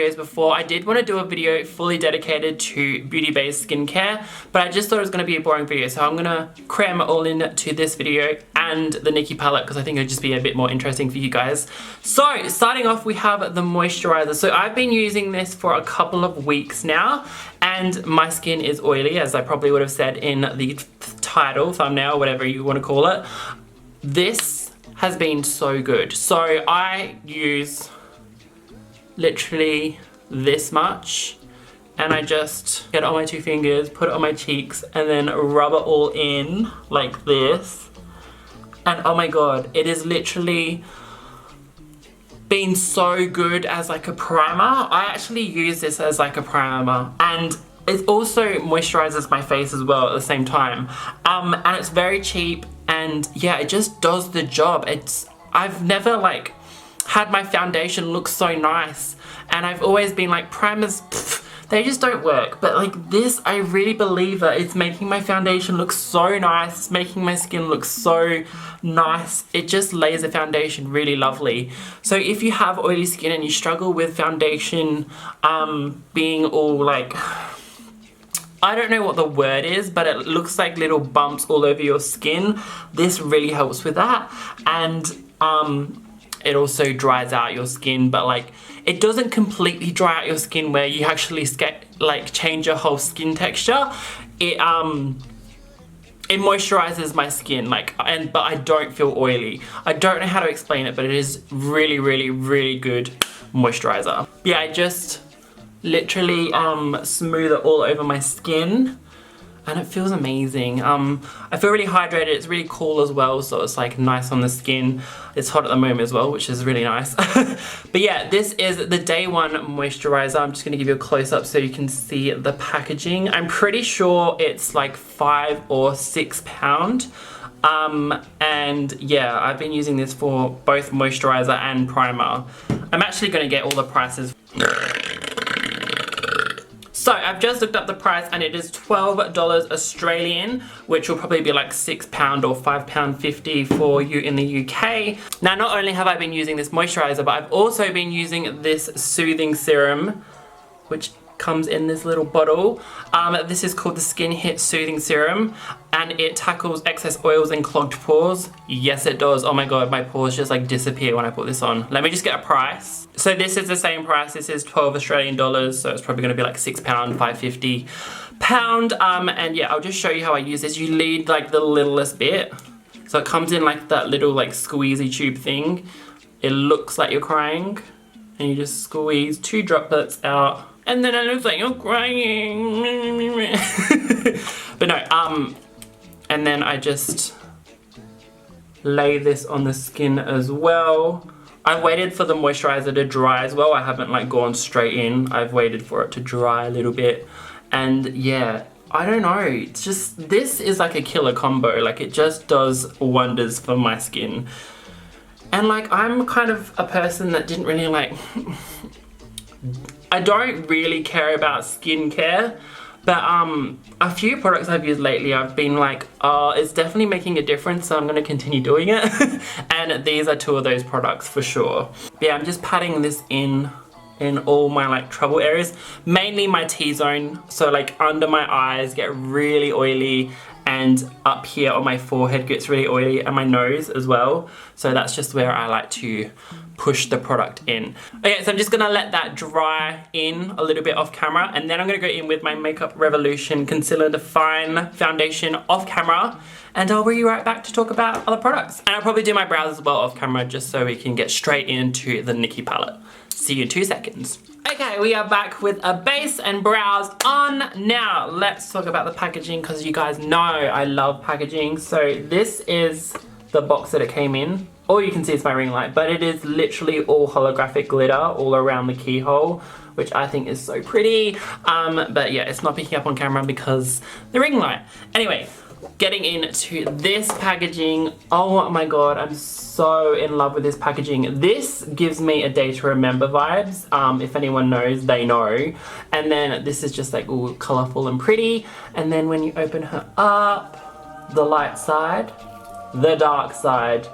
videos before. I did want to do a video fully dedicated to Beautybay's skincare, but I just thought it was going to be a boring video, so I'm going to cram it all into this video and the Nikkie palette because I think it'll just be a bit more interesting for you guys. So starting off, we have the moisturizer. So I've been using this for a couple of weeks now, and my skin is oily, as I probably would have said in the title, thumbnail, whatever you want to call it. This has been so good. So I use literally this much, and I just get it on my 2 fingers, put it on my cheeks, and then rub it all in like this. And oh my god, it is literally been so good as like a primer. I actually use this as like a primer, and it also moisturizes my face as well at the same time. And it's very cheap, and yeah, it just does the job. I've never like had my foundation look so nice, and I've always been like, primers, pff, they just don't work. But like this, I really believe that it's making my foundation look so nice. It's making my skin look so nice. It just lays the foundation really lovely. So if you have oily skin and you struggle with foundation being all like, I don't know what the word is, but it looks like little bumps all over your skin, this really helps with that. And it also dries out your skin, but like it doesn't completely dry out your skin where you actually like change your whole skin texture. It moisturizes my skin, like, but I don't feel oily. I don't know how to explain it, but it is really, really, really good moisturizer. Yeah, I just literally smooth it all over my skin, and it feels amazing. I feel really hydrated. It's really cool as well, so it's like nice on the skin. It's hot at the moment as well, which is really nice. But yeah, this is the day 1 moisturizer. I'm just gonna give you a close-up so you can see the packaging. I'm pretty sure it's like £5 or £6. And yeah, I've been using this for both moisturizer and primer. I'm actually gonna get all the prices. So I've just looked up the price, and it is $12 Australian, which will probably be like £6 or £5.50 for you in the UK. Now, not only have I been using this moisturizer, but I've also been using this soothing serum, which comes in this little bottle. This is called the Skin Hit Soothing Serum, and it tackles excess oils and clogged pores. Yes, it does. Oh my god, my pores just like disappear when I put this on. Let me just get a price. So this is the same price. This is 12 Australian dollars, so it's probably gonna be like £6, £5.50. And yeah, I'll just show you how I use this. You lead like the littlest bit. So it comes in like that little like squeezy tube thing. It looks like you're crying, and you just squeeze 2 droplets out. And then it looks like you're crying. But no, and then I just lay this on the skin as well. I waited for the moisturizer to dry as well. I haven't like gone straight in. I've waited for it to dry a little bit. And yeah, I don't know. It's just, this is like a killer combo. Like it just does wonders for my skin. And like, I'm kind of a person that didn't really like, I don't really care about skincare, but a few products I've used lately, I've been like, oh, it's definitely making a difference, so I'm gonna continue doing it. And these are 2 of those products for sure. But yeah, I'm just patting this in all my like trouble areas, mainly my T-zone. So like under my eyes get really oily, and up here on my forehead gets really oily, and my nose as well. So that's just where I like to push the product in. Okay, so I'm just gonna let that dry in a little bit off camera, and then I'm gonna go in with my Makeup Revolution Concealer Define Foundation off camera, and I'll bring you right back to talk about other products. And I'll probably do my brows as well off camera, just so we can get straight into the Nikkie palette. See you in 2 seconds. Okay, we are back with a base and brows on. Now, let's talk about the packaging, because you guys know I love packaging. So this is the box that it came in. All you can see is my ring light, but it is literally all holographic glitter all around the keyhole, which I think is so pretty. But yeah, it's not picking up on camera because the ring light. Anyway, getting into this packaging. Oh my god, I'm so in love with this packaging. This gives me a Day to Remember vibes. If anyone knows, they know. And then this is just like all colourful and pretty. And then when you open her up, the light side, the dark side.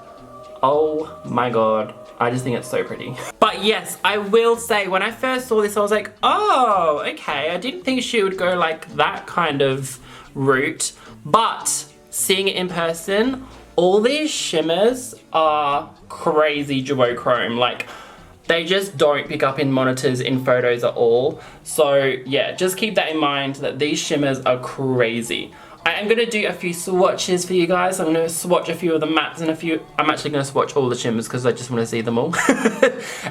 Oh my god. I just think it's so pretty. But yes, I will say when I first saw this I was like, oh, okay, I didn't think she would go like that kind of route, but seeing it in person, all these shimmers are crazy duochrome. Like, they just don't pick up in monitors in photos at all. So yeah, just keep that in mind that these shimmers are crazy. I am going to do a few swatches for you guys. I'm going to swatch a few of the mattes and a few... I'm actually going to swatch all the shimmers because I just want to see them all.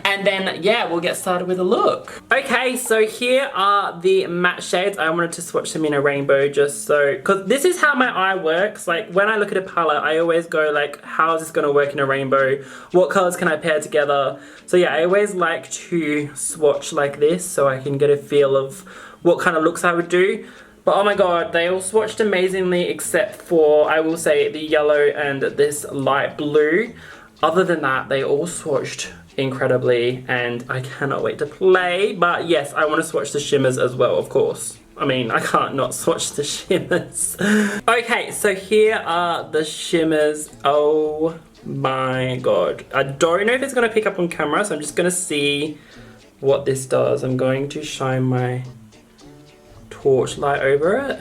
And then, yeah, we'll get started with a look. Okay, so here are the matte shades. I wanted to swatch them in a rainbow just so... Because this is how my eye works. Like, when I look at a palette, I always go like, how is this going to work in a rainbow? What colours can I pair together? So yeah, I always like to swatch like this so I can get a feel of what kind of looks I would do. But oh my god, they all swatched amazingly except for, I will say, the yellow and this light blue. Other than that, they all swatched incredibly and I cannot wait to play. But yes, I want to swatch the shimmers as well, of course. I mean, I can't not swatch the shimmers. Okay, so here are the shimmers. Oh my god. I don't know if it's going to pick up on camera, so I'm just going to see what this does. I'm going to shine my torchlight over it.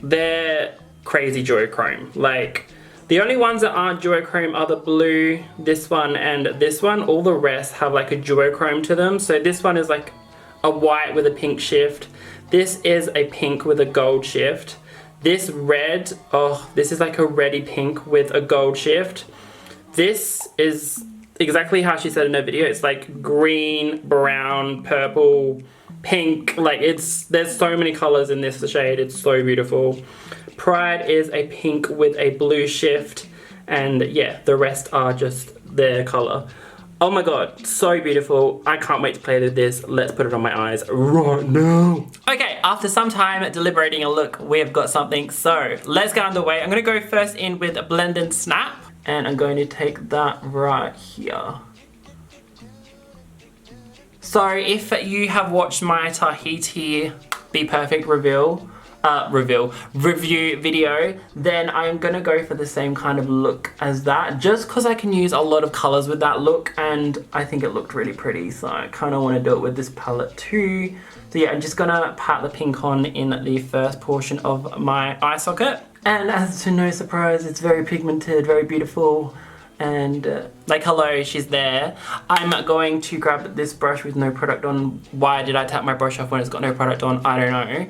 They're crazy duochrome. Like, the only ones that aren't duochrome are the blue, this one, and this one. All the rest have like a duochrome to them. So this one is like a white with a pink shift. This is a pink with a gold shift. This red, oh, this is like a reddy pink with a gold shift. This is exactly how she said in her video. It's like green, brown, purple, pink. Like, there's so many colors in this shade. It's so beautiful. Pride is a pink with a blue shift, and yeah, the rest are just their color. Oh my god, so beautiful. I can't wait to play with this. Let's put it on my eyes right now. Okay, after some time deliberating a look, we have got something. So let's get underway. I'm gonna go first in with a Blend and Snap, and I'm going to take that right here. So if you have watched my Tahiti Be Perfect review video, then I'm gonna go for the same kind of look as that, just because I can use a lot of colors with that look, and I think it looked really pretty, so I kind of want to do it with this palette too. So yeah, I'm just gonna pat the pink on in the first portion of my eye socket, and as to no surprise, it's very pigmented, very beautiful. And like, hello, she's there. I'm going to grab this brush with no product on. Why did I tap my brush off when it's got no product on? I don't know.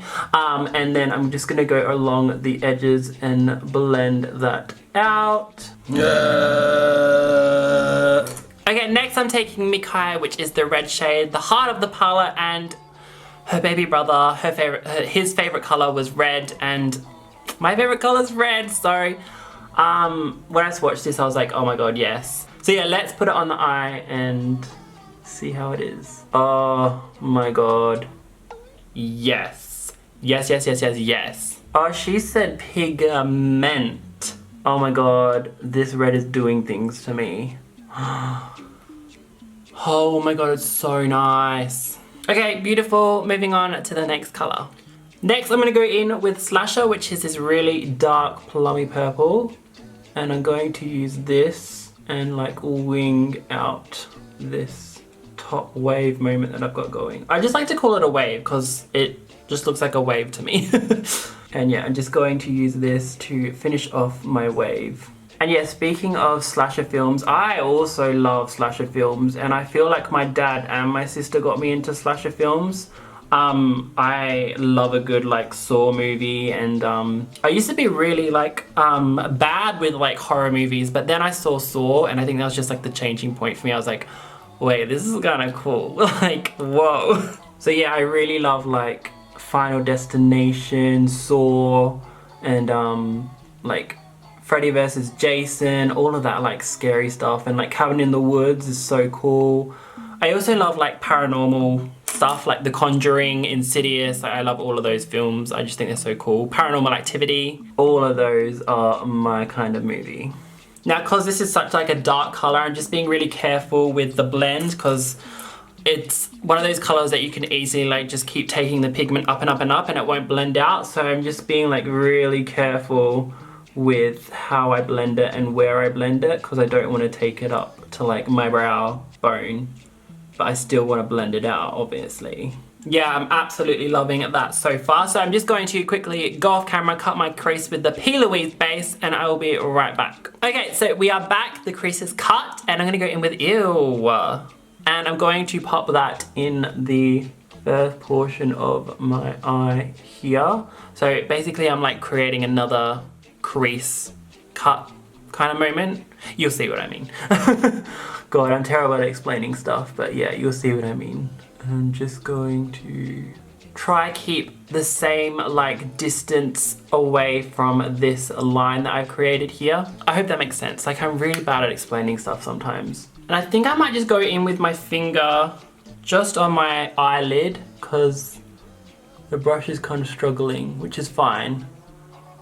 And then I'm just gonna go along the edges and blend that out. Okay, next I'm taking Nikkie, which is the red shade, the heart of the palette, and her baby brother, his favorite color was red, and my favorite color is red, so when I swatched this, I was like, oh my god, yes. So yeah, let's put it on the eye and see how it is. Oh my god. Yes. Yes, yes, yes, yes, yes. Oh, she said pigment. Oh my god, this red is doing things to me. Oh my god, it's so nice. Okay, beautiful. Moving on to the next color. Next, I'm going to go in with Slasher, which is this really dark plummy purple. And I'm going to use this and like wing out this top wave moment that I've got going. I just like to call it a wave because it just looks like a wave to me. And yeah, I'm just going to use this to finish off my wave. And yeah, speaking of slasher films, I also love slasher films, and I feel like my dad and my sister got me into slasher films. I love a good like Saw movie, and I used to be really like bad with like horror movies, but then I saw Saw, and I think that was just like the changing point for me. I was like, wait, this is kind of cool. Like, whoa. So yeah, I really love like Final Destination, Saw, and like Freddy vs. Jason, all of that like scary stuff, and like Cabin in the Woods is so cool. I also love like paranormal stuff like The Conjuring, Insidious. Like, I love all of those films. I just think they're so cool. Paranormal Activity, all of those are my kind of movie. Now, because this is such like a dark color, I'm just being really careful with the blend because it's one of those colors that you can easily like just keep taking the pigment up and up and up and it won't blend out. So I'm just being like really careful with how I blend it and where I blend it, because I don't want to take it up to like my brow bone, but I still want to blend it out, obviously. Yeah, I'm absolutely loving that so far. So I'm just going to quickly go off camera, cut my crease with the P. Louise base, and I will be right back. Okay, so we are back. The crease is cut, and I'm gonna go in with Ew. And I'm going to pop that in the first portion of my eye here. So basically I'm like creating another crease cut kind of moment. You'll see what I mean. God, I'm terrible at explaining stuff, but yeah, you'll see what I mean. I'm just going to try keep the same like distance away from this line that I've created here. I hope that makes sense. Like, I'm really bad at explaining stuff sometimes. And I think I might just go in with my finger just on my eyelid, because the brush is kind of struggling, which is fine.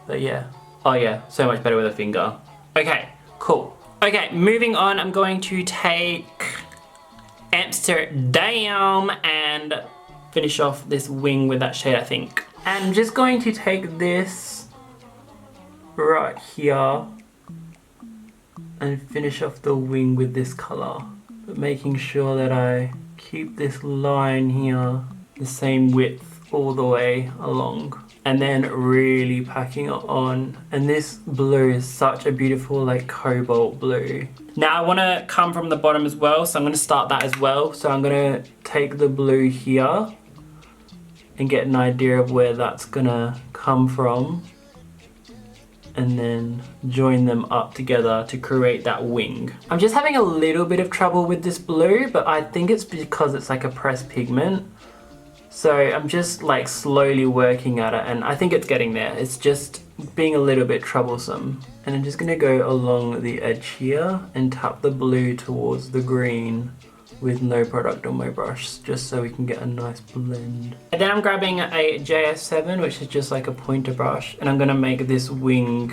But yeah. Oh yeah, so much better with a finger. Okay, cool. Okay, moving on, I'm going to take Amsterdam and finish off this wing with that shade, I think. And I'm just going to take this right here and finish off the wing with this color, but making sure that I keep this line here the same width all the way along, and then really packing it on. And this blue is such a beautiful like cobalt blue. Now I want to come from the bottom as well, so I'm going to start that as well. So I'm going to take the blue here and get an idea of where that's going to come from, and then join them up together to create that wing. I'm just having a little bit of trouble with this blue, but I think it's because it's like a pressed pigment. So I'm just like slowly working at it, and I think it's getting there. It's just being a little bit troublesome. And I'm just gonna go along the edge here and tap the blue towards the green with no product on my brush, just so we can get a nice blend. And then I'm grabbing a JS7, which is just like a pointer brush, and I'm gonna make this wing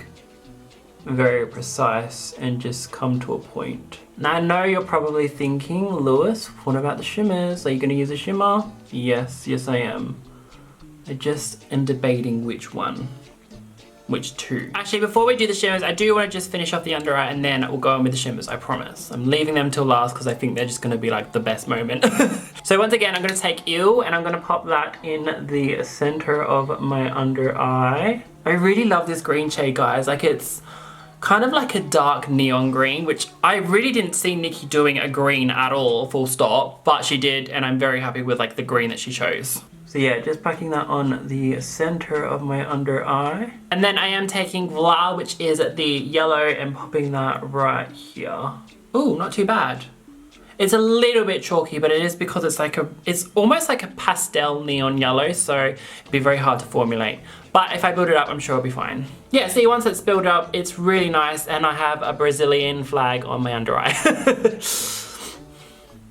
very precise and just come to a point. Now I know you're probably thinking, Lewis, what about the shimmers? Are you gonna use a shimmer? Yes, yes I am. I just am debating which one. Which two. Actually, before we do the shimmers, I do want to just finish off the under eye, and then we'll go on with the shimmers, I promise. I'm leaving them till last because I think they're just going to be like the best moment. So once again, I'm going to take Ew, and I'm going to pop that in the center of my under eye. I really love this green shade, guys. Like, it's kind of like a dark neon green, which I really didn't see Nikkie doing a green at all, full stop, but she did, and I'm very happy with like the green that she chose. So yeah, just packing that on the center of my under eye. And then I am taking Voila, which is the yellow, and popping that right here. Ooh, not too bad. It's a little bit chalky, but it is because it's like it's almost like a pastel neon yellow, so it'd be very hard to formulate. But if I build it up, I'm sure it'll be fine. Yeah, see, once it's built up, it's really nice, and I have a Brazilian flag on my under eye.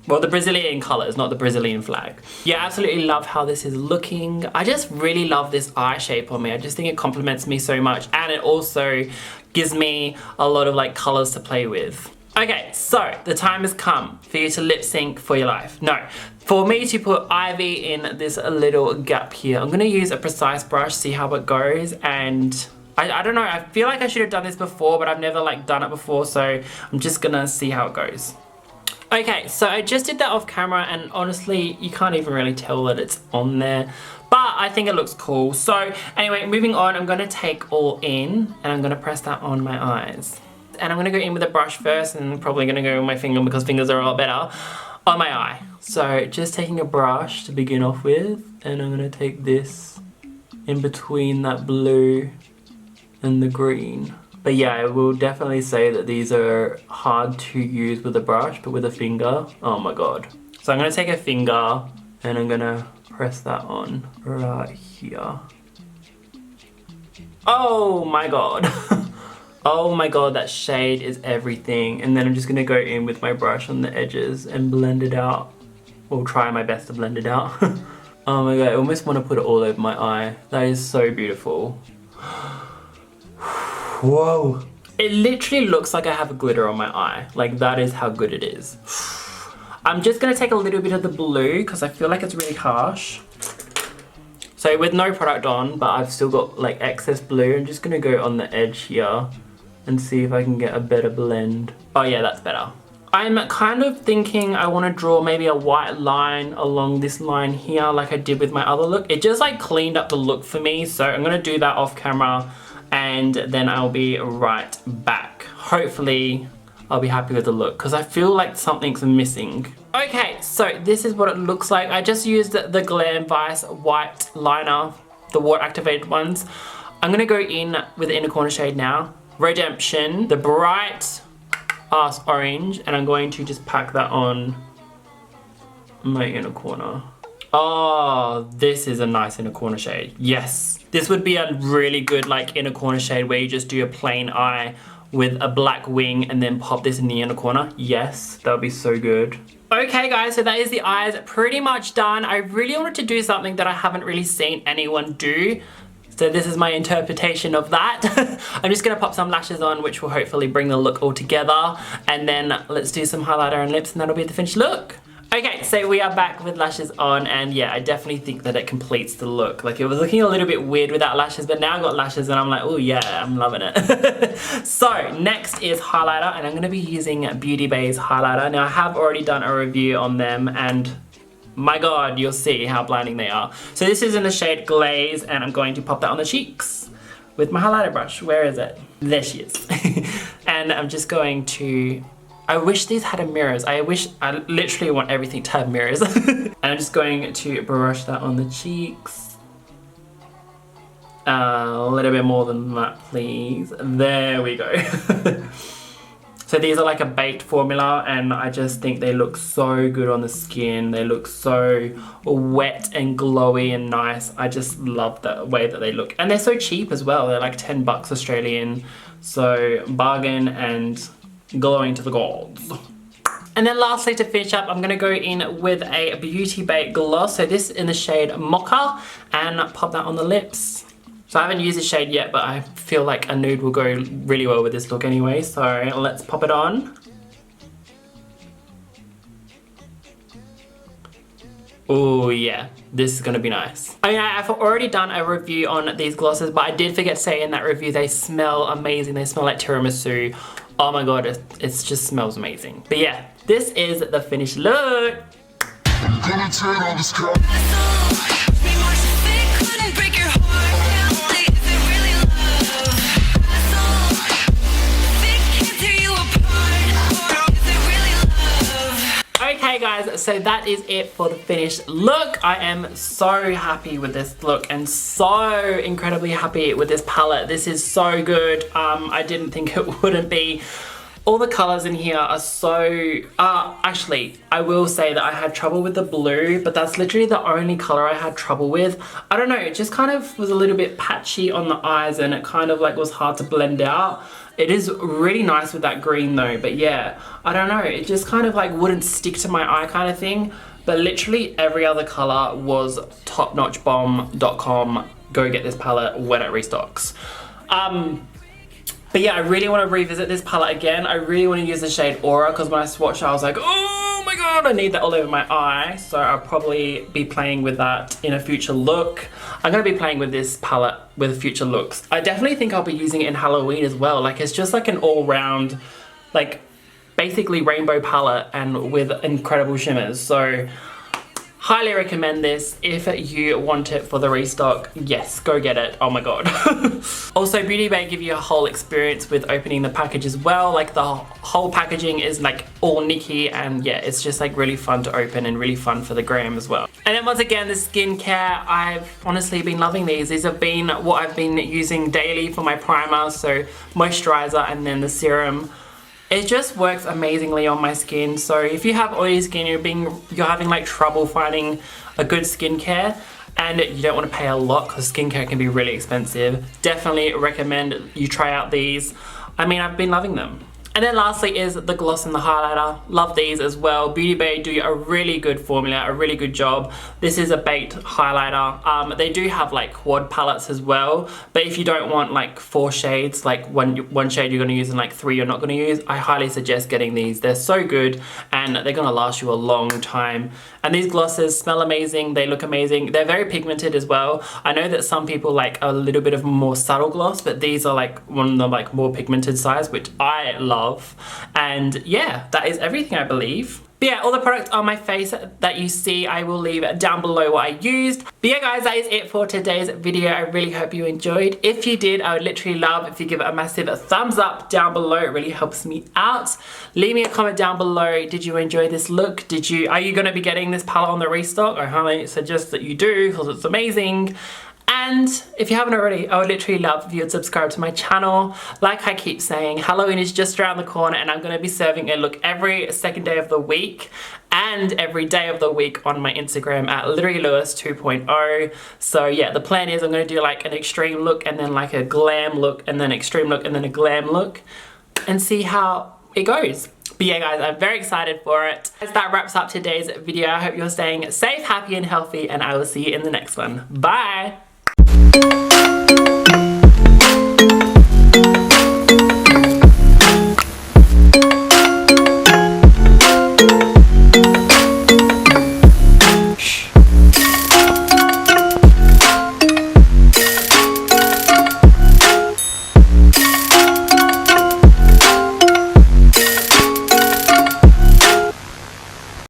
Well, the Brazilian colors, not the Brazilian flag. Yeah, absolutely love how this is looking. I just really love this eye shape on me. I just think it complements me so much, and it also gives me a lot of like colors to play with. Okay, so the time has come for you to lip sync for your life. No, for me to put Ivy in this little gap here. I'm gonna use a precise brush, see how it goes, and I don't know, I feel like I should have done this before, but I've never like done it before, so I'm just gonna see how it goes. Okay, so I just did that off camera, and honestly, you can't even really tell that it's on there, but I think it looks cool. So anyway, moving on, I'm gonna take all in, and I'm gonna press that on my eyes. And I'm gonna go in with a brush first, and I'm probably gonna go with my finger because fingers are a lot better, on my eye. So just taking a brush to begin off with, and I'm gonna take this in between that blue and the green. But yeah, I will definitely say that these are hard to use with a brush, but with a finger, oh my god. So I'm gonna take a finger, and I'm gonna press that on right here. Oh my god. Oh my god, that shade is everything. And then I'm just gonna go in with my brush on the edges and blend it out. Or try my best to blend it out. Oh my god, I almost want to put it all over my eye. That is so beautiful. Whoa. It literally looks like I have a glitter on my eye. Like, that is how good it is. I'm just gonna take a little bit of the blue because I feel like it's really harsh. So with no product on, but I've still got like excess blue, I'm just gonna go on the edge here and see if I can get a better blend. Oh yeah, that's better. I'm kind of thinking I want to draw maybe a white line along this line here like I did with my other look. It just like cleaned up the look for me, so I'm gonna do that off camera and then I'll be right back. Hopefully I'll be happy with the look because I feel like something's missing. Okay, so this is what it looks like. I just used the Glam Vice white liner, the water activated ones. I'm gonna go in with the inner corner shade now. Redemption, the bright ass orange, and I'm going to just pack that on my inner corner. Oh, this is a nice inner corner shade. Yes, this would be a really good like inner corner shade where you just do a plain eye with a black wing and then pop this in the inner corner. Yes, that would be so good. Okay guys, so that is the eyes pretty much done. I really wanted to do something that I haven't really seen anyone do. So this is my interpretation of that. I'm just gonna pop some lashes on, which will hopefully bring the look all together. And then let's do some highlighter and lips and that'll be the finished look. Okay, so we are back with lashes on, and yeah, I definitely think that it completes the look. Like, it was looking a little bit weird without lashes, but now I've got lashes and I'm like, oh yeah, I'm loving it. So next is highlighter, and I'm gonna be using Beautybay's highlighter. Now I have already done a review on them, and my god, you'll see how blinding they are. So this is in the shade Glaze, and I'm going to pop that on the cheeks with my highlighter brush. Where is it? There she is. And I'm just going to, I wish these had mirrors. I literally want everything to have mirrors. And I'm just going to brush that on the cheeks. A little bit more than that, please. There we go. So these are like a baked formula, and I just think they look so good on the skin. They look so wet and glowy and nice. I just love the way that they look. And they're so cheap as well. They're like 10 bucks Australian. So bargain and glowing to the gods. And then lastly, to finish up, I'm gonna go in with a Beautybay gloss. So this in the shade Mocha, and pop that on the lips. So I haven't used this shade yet, but I feel like a nude will go really well with this look anyway. So let's pop it on. Oh yeah, this is gonna be nice. I mean, I've already done a review on these glosses, but I did forget to say in that review, they smell amazing. They smell like tiramisu. Oh my god, it just smells amazing. But yeah, this is the finished look. Okay guys, so that is it for the finished look. I am so happy with this look and so incredibly happy with this palette. This is so good. I didn't think it wouldn't be. All the colors in here are so, actually, I will say that I had trouble with the blue, but that's literally the only color I had trouble with. I don't know, it just kind of was a little bit patchy on the eyes, and it kind of like was hard to blend out. It is really nice with that green though, but yeah, I don't know, it just kind of like wouldn't stick to my eye kind of thing. But literally every other color was topnotchbomb.com. Go get this palette when it restocks. But yeah, I really want to revisit this palette again. I really want to use the shade Aura, because when I swatched it, I was like, oh my god, I need that all over my eye. So I'll probably be playing with that in a future look. I'm going to be playing with this palette with future looks. I definitely think I'll be using it in Halloween as well. Like, it's just like an all-round, like, basically rainbow palette and with incredible shimmers. So highly recommend this if you want it for the restock. Yes, go get it. Oh my god. Also, Beautybay give you a whole experience with opening the package as well. Like, the whole packaging is like all Nikkie, and yeah, it's just like really fun to open and really fun for the gram as well. And then once again, the skincare, I've honestly been loving these. These have been what I've been using daily for my primer. So moisturizer and then the serum. It just works amazingly on my skin. So if you have oily skin, you're having like trouble finding a good skincare, and you don't want to pay a lot because skincare can be really expensive, definitely recommend you try out these. I mean, I've been loving them. And then lastly is the gloss and the highlighter. Love these as well. Beautybay do a really good formula, a really good job. This is a baked highlighter. They do have like quad palettes as well, but if you don't want like 4 shades, like one shade you're going to use and like 3 you're not going to use, I highly suggest getting these. They're so good and they're going to last you a long time. And these glosses smell amazing, they look amazing. They're very pigmented as well. I know that some people like a little bit of more subtle gloss, but these are like one of the like more pigmented sides, which I love. And yeah, that is everything I believe. But yeah, all the products on my face that you see, I will leave down below what I used. But yeah guys, that is it for today's video. I really hope you enjoyed. If you did, I would literally love if you give it a massive thumbs up down below. It really helps me out. Leave me a comment down below. Did you enjoy this look? Are you gonna be getting this palette on the restock? I highly suggest that you do because it's amazing. And if you haven't already, I would literally love if you would subscribe to my channel. Like I keep saying, Halloween is just around the corner and I'm going to be serving a look every second day of the week and every day of the week on my Instagram at literallylewis 2.0. So yeah, the plan is I'm going to do like an extreme look and then like a glam look and then extreme look and then a glam look and see how it goes. But yeah guys, I'm very excited for it. As that wraps up today's video, I hope you're staying safe, happy and healthy, and I will see you in the next one. Bye!